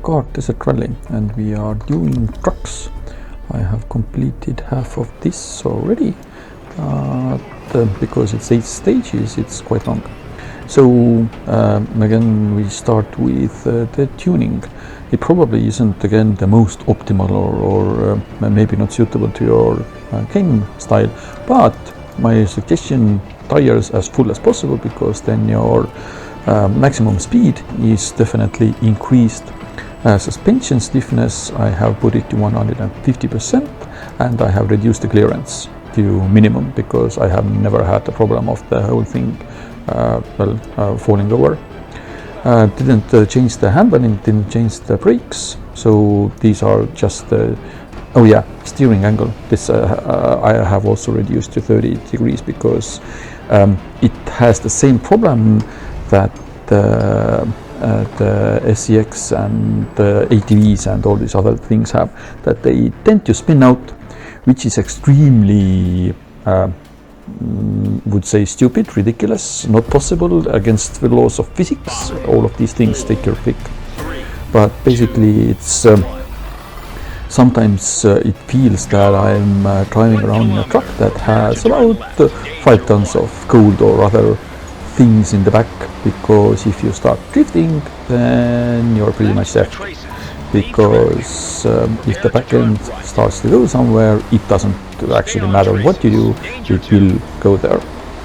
Dakar Desert Rally, and we are doing trucks. I have completed half of this already, because it's 8 stages, it's quite long. So again, we start with the tuning. It probably isn't again the most optimal or maybe not suitable to your game style, but my suggestion, tires as full as possible, because then your maximum speed is definitely increased. Suspension stiffness, I have put it to 150%, and I have reduced the clearance to minimum, because I have never had the problem of the whole thing falling over. Didn't change the handling, didn't change the brakes, so these are just oh yeah, steering angle. This I have also reduced to 30 degrees, because it has the same problem that the SEX and the ATVs and all these other things have, that they tend to spin out, which is extremely would say stupid, ridiculous, not possible, against the laws of physics. All of these things, take your pick. But basically it's sometimes it feels that I'm driving around in a truck that has about 5 tons of gold or other things in the back, because if you start drifting, then you're pretty much there. Because if the back end starts to go somewhere, it doesn't actually matter what you do, it will go there,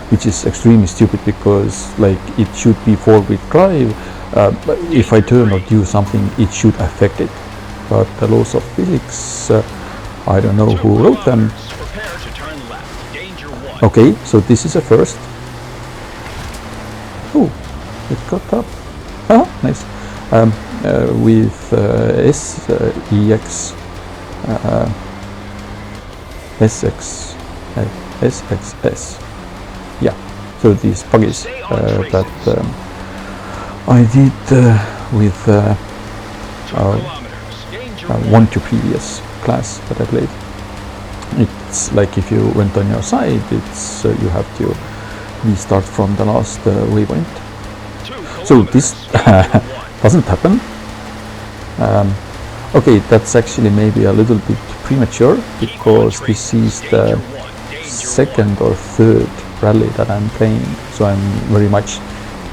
which is extremely stupid, because like it should be four-wheel drive. But if I turn or do something, it should affect it. But the laws of physics, I don't know who wrote them. Okay, so this is a first. Oh, it got up. Oh, nice. With SEX, SXS. Yeah, so these buggies that I did with one to previous class that I played. It's like if you went on your side, it's you have to restart from the last waypoint. So this doesn't happen. Okay, that's actually maybe a little bit premature, because this is the second or third rally that I'm playing, so I'm very much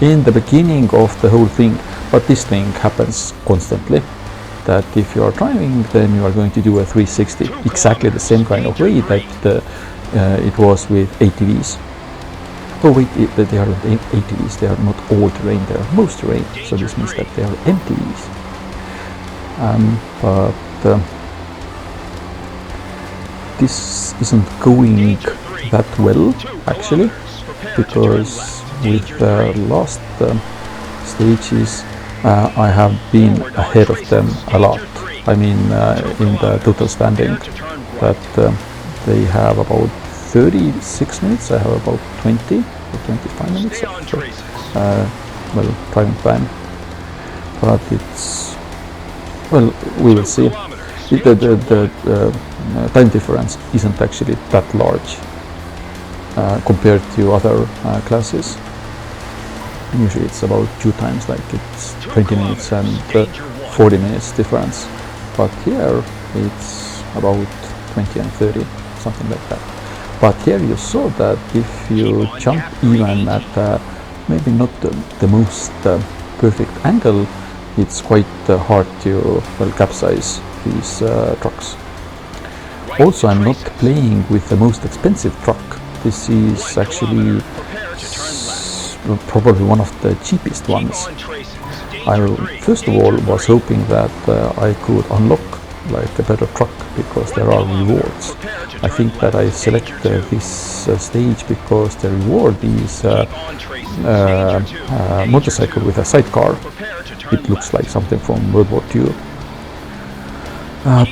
in the beginning of the whole thing. But this thing happens constantly, that if you are driving, then you are going to do a 360 exactly the same kind of way that it was with ATVs. Oh wait, they are not ATVs, they are not all terrain, they are most terrain, so this means that they are MTVs. But this isn't going that well actually, because with the last stages I have been ahead of them a lot. I mean in the total standing, that they have about 36 minutes, I have about 20 or 25 minutes of driving time. But it's, well, we will see. The time difference isn't actually that large compared to other classes. Usually it's about 2 times, like it's 20 minutes and 40 minutes difference. But here it's about 20 and 30, something like that. But here you saw that if you jump even at maybe not the most perfect angle, it's quite hard to capsize these trucks. Also, I'm not playing with the most expensive truck. This is actually probably one of the cheapest ones. I first of all was hoping that I could unlock like a better truck, because there are rewards. I think that I selected this stage because the reward is motorcycle with a sidecar. It looks like something from World War II.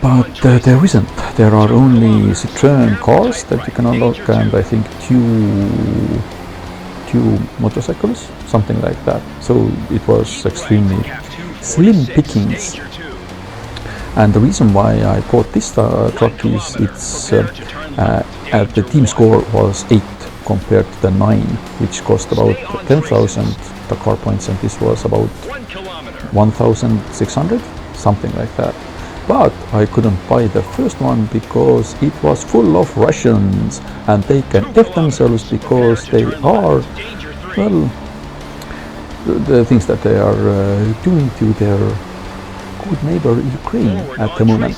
But there isn't. There are only Citroen cars that you can unlock, and I think two motorcycles, something like that. So it was extremely slim pickings. And the reason why I bought this truck is it's the team score was 8 compared to the 9, which cost about 10,000 Dakar points, and this was about 1,600. something like that. But I couldn't buy the first one because it was full of Russians, and they can F themselves because they are, well, the things that they are doing to their good neighbor Ukraine at the moment.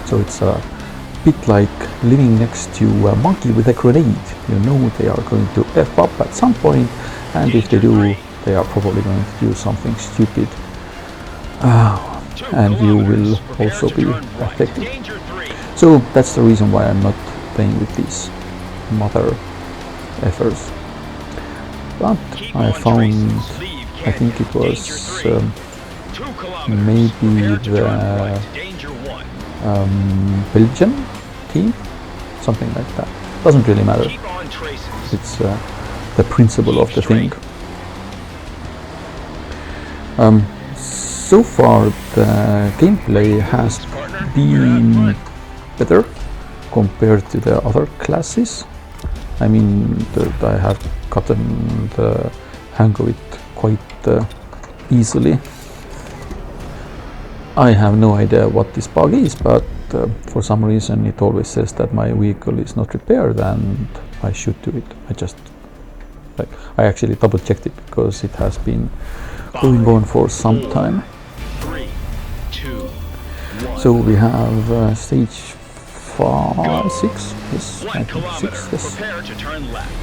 So it's a bit like living next to a monkey with a grenade. You know they are going to F up at some point, and if they do, they are probably going to do something stupid. And you will also be affected. So that's the reason why I'm not playing with these mother effers. But I found, I think it was maybe the Belgian team, something like that. Doesn't really matter. It's the principle of the thing. So far the gameplay has been better compared to the other classes. I mean, I have gotten the hang of it quite easily. I have no idea what this bug is, but for some reason it always says that my vehicle is not repaired and I should do it. I actually double checked it because it has been going on for some time. So we have stage 6, yes, I think 6, yes,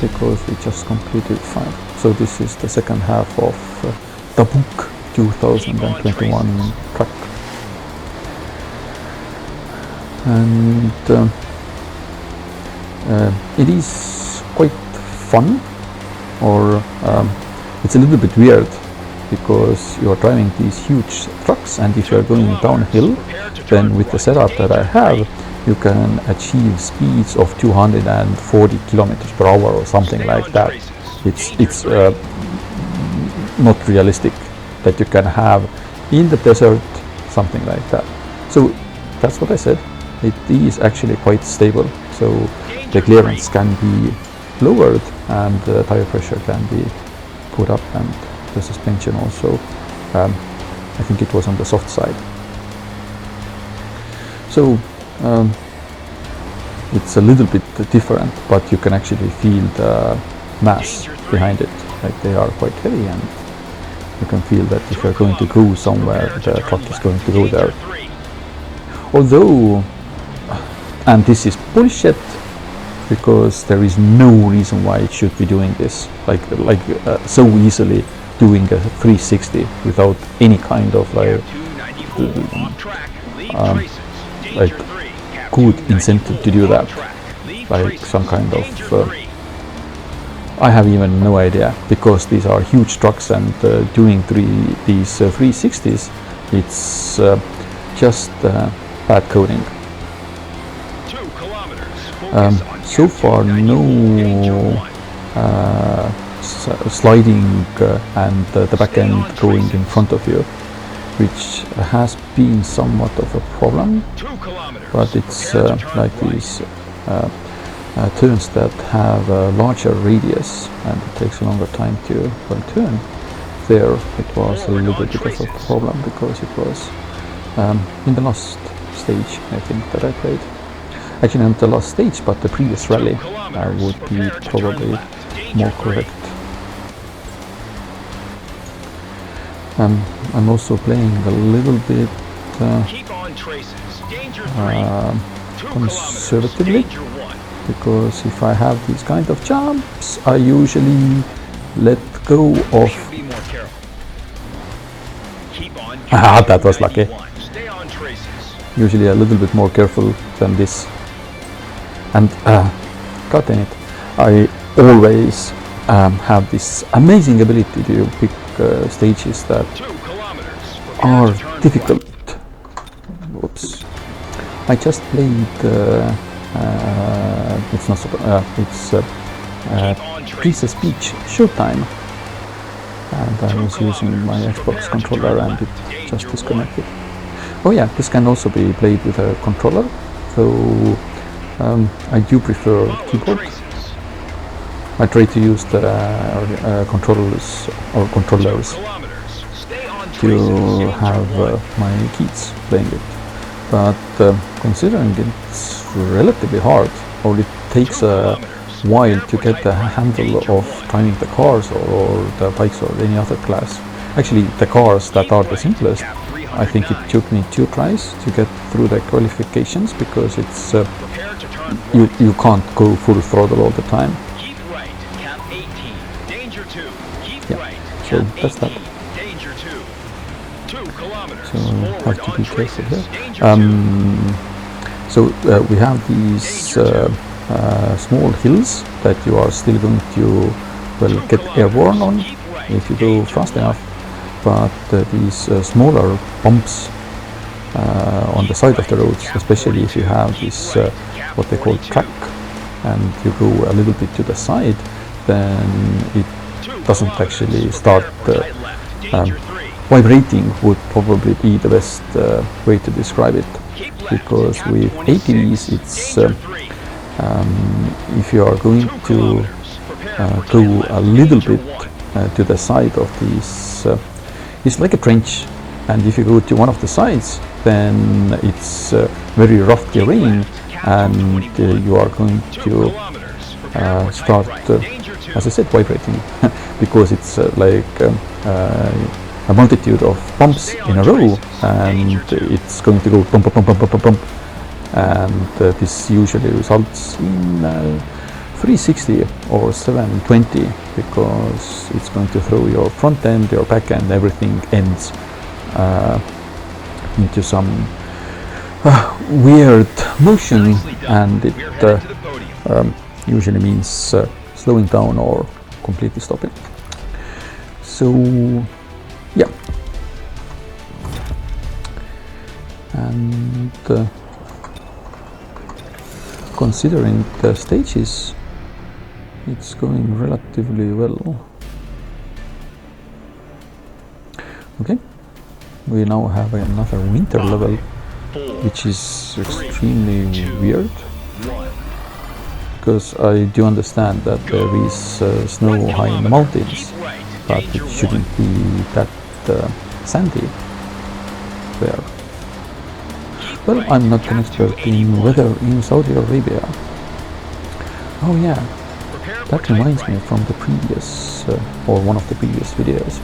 because we just completed 5. So this is the second half of Tabuk 2021 track. And it is quite fun, or it's a little bit weird because you are driving these huge trucks, and if you are going downhill, then with the setup that I have, you can achieve speeds of 240 kilometers per hour or something like that. It's not realistic that you can have in the desert something like that. So that's what I said. It is actually quite stable, so the clearance can be lowered and the tire pressure can be put up, and the suspension also, I think it was on the soft side. So it's a little bit different, but you can actually feel the mass behind it. Like they are quite heavy, and you can feel that if you're going to go somewhere, the truck is going to go there. Although, and this is bullshit, because there is no reason why it should be doing this, like so easily doing a 360 without any kind of like good incentive to do that, like some kind of I have even no idea, because these are huge trucks, and doing these 360s, it's just bad coding. So far no sliding and the back end going in front of you, which has been somewhat of a problem, but it's like these turns that have a larger radius, and it takes a longer time to turn. There it was a little bit of a problem, because it was in the last stage, I think, that I played. Actually not the last stage, but the previous rally would be probably more correct. I'm also playing a little bit conservatively, because if I have these kind of jumps, I usually let go of. That was lucky. Usually a little bit more careful than this. And god damn it, I always have this amazing ability to pick stages that are difficult. Whoops. I just played it's not it's Princess Peach Showtime, and I was using my Xbox controller and it just disconnected. Oh yeah, this can also be played with a controller, so I do prefer keyboard. I try to use the controllers to have my kids playing it. But considering it's relatively hard, or it takes a while to get the handle of driving the cars or the bikes or any other class. Actually, the cars that are the simplest, I think it took me 2 tries to get through the qualifications, because it's you can't go full throttle all the time. Yeah, so that's that. So have to be careful here. So we have these small hills that you are still going to, well, get airborne on if you go fast enough, but these smaller bumps on the side of the roads, especially if you have this what they call track, and you go a little bit to the side, then it doesn't actually start vibrating would probably be the best way to describe it, because with ATVs it's if you are going to go a little bit to the side of these, it's like a trench, and if you go to one of the sides, then it's very rough terrain, and you are going to start, as I said, vibrating because it's like a multitude of bumps in a row, and it's going to go bump, bump, bump, bump, bump, bump, and this usually results in 360 or 720, because it's going to throw your front end, your back end, everything ends into some weird motion, and it usually means slowing down or completely stopping. So yeah, and considering the stages, it's going relatively well. Okay, we now have another winter level, which is extremely weird, because I do understand that there is snow high in the mountains, but it shouldn't be that sandy there. Well, I'm not an expert in weather in Saudi Arabia. Oh yeah, that reminds me from the previous, or one of the previous videos.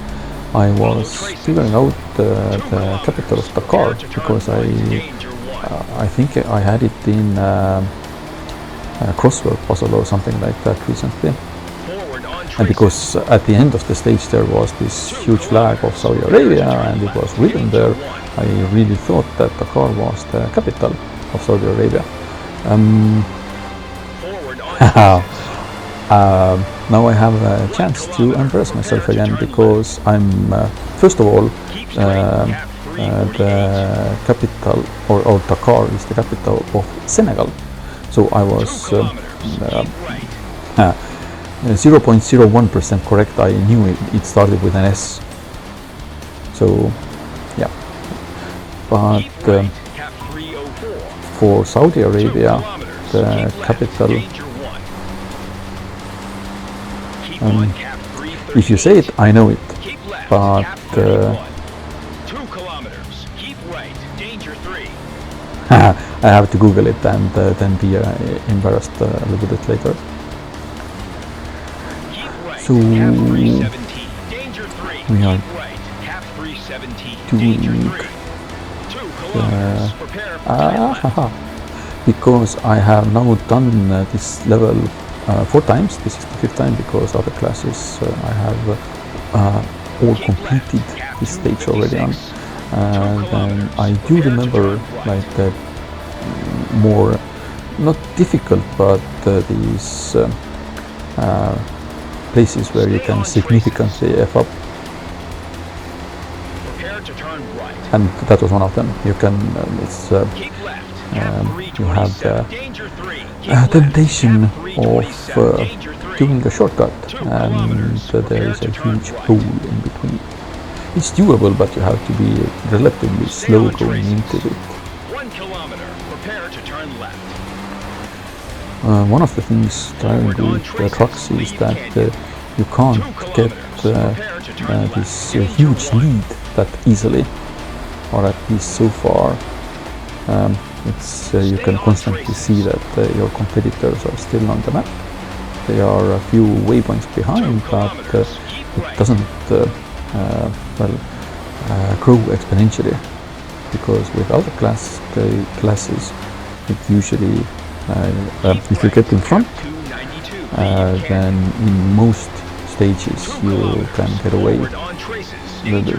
I was figuring out the capital of Dakar, because I think I had it in a crossword puzzle or something like that recently. And because at the end of the stage there was this huge flag of Saudi Arabia and it was written there, I really thought that Dakar was the capital of Saudi Arabia. Now I have a chance to embarrass myself again, because I'm, first of all, the capital, or Dakar is the capital of Senegal. So I was 0.01% correct. I knew it started with an S. So yeah, but for Saudi Arabia, the capital, if you say it, I know it, but I have to Google it and then be embarrassed a little bit later. So we are doing because I have now done this level 4 times. This is the 5th time, because other classes I have all completed this stage already on. And I do remember like the more, not difficult, but these places where you can significantly F up. And that was one of them. You can, you have the temptation of doing a shortcut, and there is a huge hole in between. It's doable, but you have to be relatively slow going into it. 1 kilometer, prepare to turn left. One of the things driving with trucks is that you can't get this huge lead that easily, or at least so far. You can constantly see that your competitors are still on the map. They are a few waypoints behind, but it doesn't grow exponentially, because with other classes it usually if you get in front, then in most stages you can get away,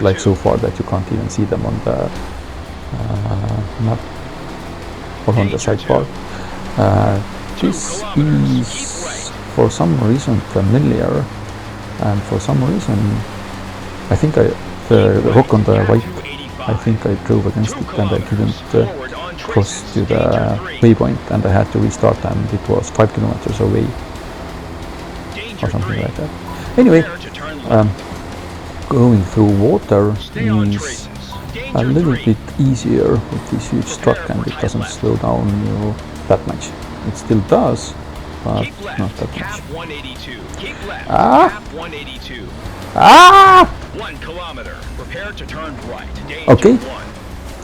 like so far, that you can't even see them on the map or on the sidebar. This is for some reason familiar, and for some reason I think the rock on the right, I think I drove against it and I didn't cross to the waypoint, and I had to restart, and it was 5 kilometers away or something like that. Anyway, going through water is a little bit easier with this huge truck, and it doesn't slow down you that much. It still does, but not that much. Ah! 1 kilometer. Prepare to turn right. Okay.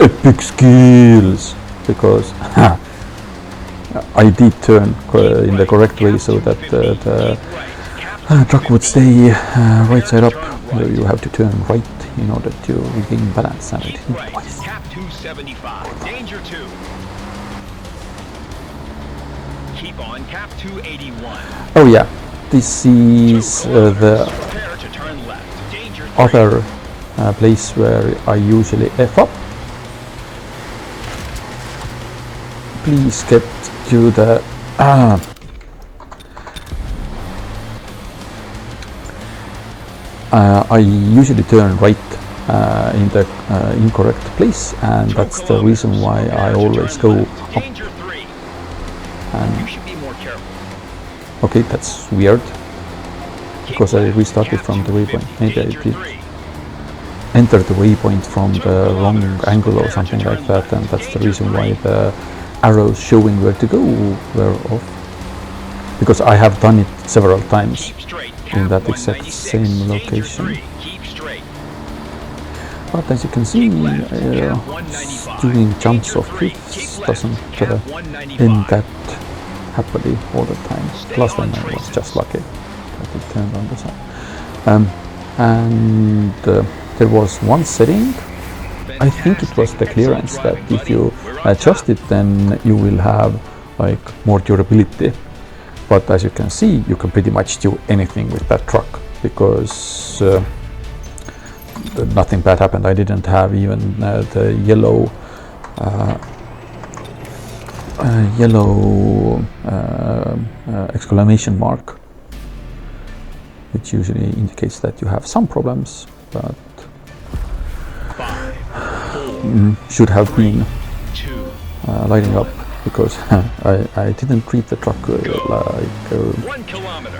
Epic skills, because I did turn in the correct way so that the truck would stay right side up. You have to turn right in order to regain balance, and I did it twice. Cap 275. Danger 2. Keep on cap 281. Oh yeah, this is the other place where I usually F up. Please get to the I usually turn right in the incorrect place, and that's the reason why I always go up. And you should be more careful. Okay, that's weird, because I restarted from the waypoint. Maybe I did enter the waypoint from the wrong angle or something like that, and that's the reason why the arrows showing where to go were off, because I have done it several times in that exact same location. But as you can see, doing jumps off cliffs doesn't end that happily all the time. Last time I was just lucky that it turned on the side. And there was one setting, I think it was the clearance, that if you adjust it, then you will have like more durability. But as you can see, you can pretty much do anything with that truck, because nothing bad happened. I didn't have even the yellow exclamation mark, which usually indicates that you have some problems, but should have been lighting up, because I didn't treat the truck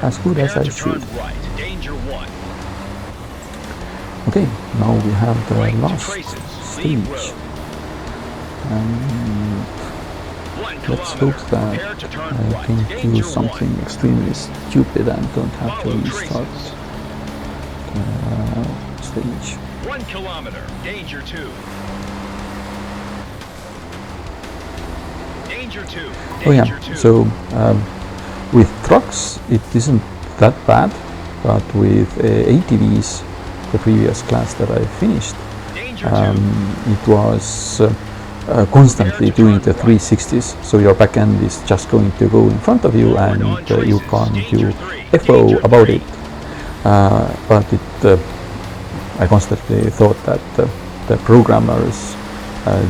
as good as I should. Okay, now we have the last stage, and let's hope that I don't do something extremely stupid and don't have to restart the stage. 1 kilometer, danger 2. Danger 2. Oh yeah, so with trucks it isn't that bad, but with ATVs, the previous class that I finished, it was constantly doing the 360s, so your back end is just going to go in front of you, and you can't do FO about it. But I constantly thought that the programmers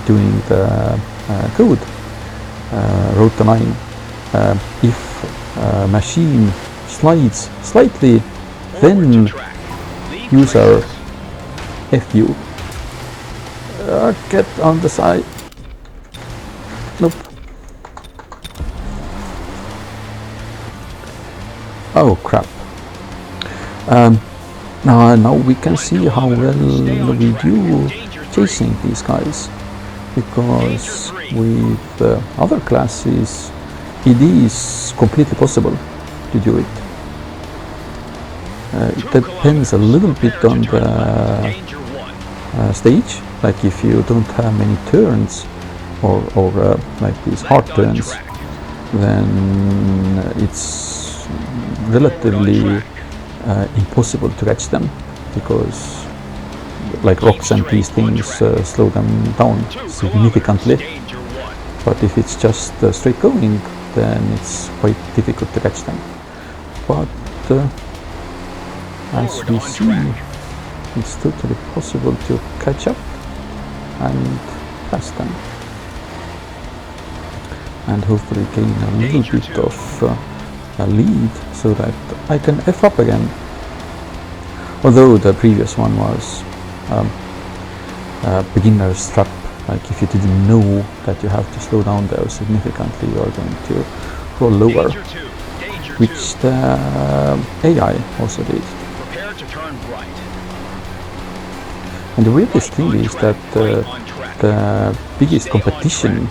doing the code wrote the line, if machine slides slightly, then user FU. Get on the side. Nope. Oh crap. Now we can see how well we do chasing these guys, because with other classes it is completely possible to do it. It depends a little bit on the stage, like if you don't have many turns or like these hard turns, then it's relatively impossible to catch them, because like rocks and these things slow them down significantly. But if it's just straight going, then it's quite difficult to catch them. But as we see, it's totally possible to catch up and pass them, and hopefully gain a little bit of a lead so that I can F up again. Although the previous one was beginner's trap, like if you didn't know that you have to slow down there significantly, you are going to roll lower, which the AI also did. Prepare to turn right. And the weirdest thing is that the biggest competition,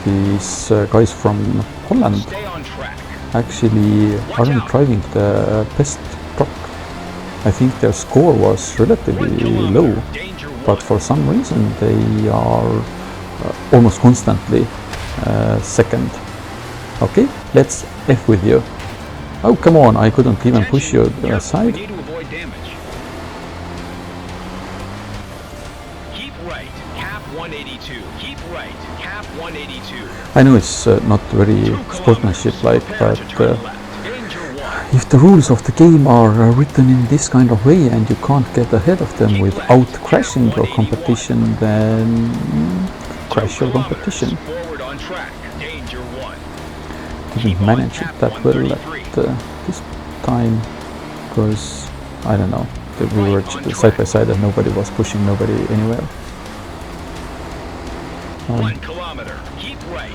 these guys from Holland, Stay on track. actually aren't driving the best truck. I think their score was relatively low, Danger but for some reason they are almost constantly second. Okay, let's F with you. Oh, come on, I couldn't even push you aside. We need to avoid damage. Keep right, cap 182. Keep right, cap 182. I know it's not very sportsmanship-like, but Danger 1. if the rules of the game are written in this kind of way and you can't get ahead of them without crashing your competition, then crash your competition. Forward on track. Danger 1. Didn't manage it that well at this time, because I don't know, we were side by side and nobody was pushing nobody anywhere. 1 kilometer. Keep right.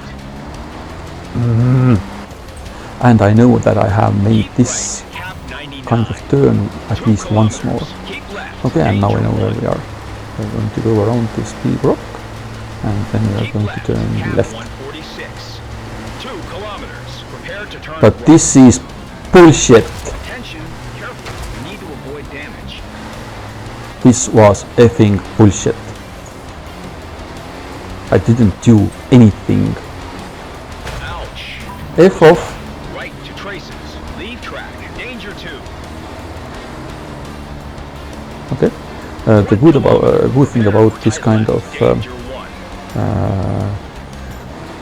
And I know that I have made this Right, cap 99. kind of turn at least once more. Keep left. Okay, and now I know Danger where we are. We're going to go around this big rock, and then we are Keep going to left, turn cap left. 146. 2 kilometers. Prepare to turn But right. this is bullshit. Attention, careful. We need to avoid damage. This was effing bullshit. I didn't do anything. Ouch. F off. Right to traces. Leave track. Danger 2. Okay. The good thing about this kind of Danger 1.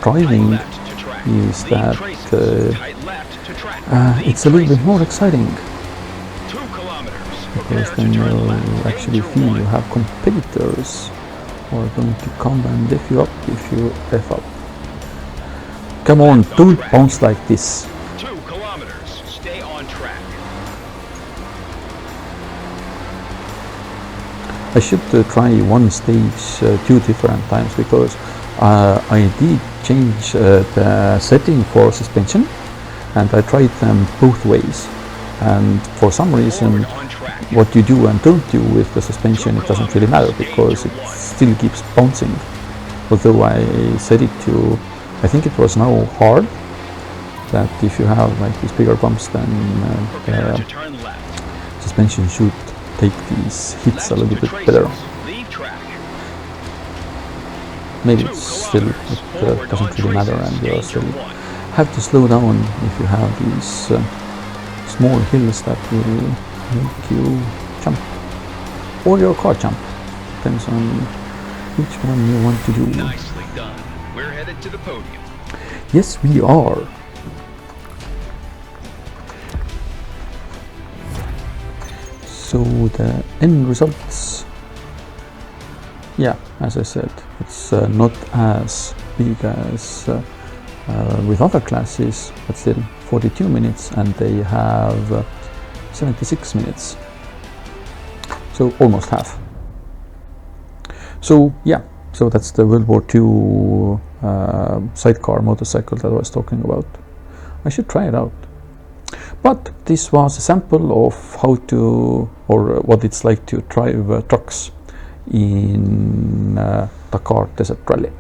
driving Left to track. is Leave that traces. Tight left to track. Leave it's a little bit traces. more exciting, 2 kilometers. Prepare because to then turn you left. actually Danger feel 1. you have competitors who are going to come and F you up if you F up. Come on, don't bounce like this. 2 kilometers. Stay on track. I should try one stage 2 different times, because I did change the setting for suspension, and I tried them both ways, and for some reason Forward on track. what you do and don't do with the suspension, it doesn't really matter, because it still keeps bouncing. Although I set it to, I think it was now hard, that if you have like these bigger bumps, then Prepare to the turn left. suspension should take these hits a Left little to bit traces. better. Leave track. Maybe 2 it's still, kilometers. it Forward doesn't on really matter, traces. and you Danger still 1. have to slow down if you have these small hills that will make you jump, or your car jump. Depends on which one you want to do. Nicely done. We're headed to the podium. Yes, we are. So the end results, yeah, as I said, it's not as big as with other classes, but still 42 minutes, and they have 76 minutes, so almost half. So yeah, so that's the World War II sidecar motorcycle that I was talking about. I should try it out. But this was a sample of how to, or what it's like to drive trucks in Dakar Desert Rally.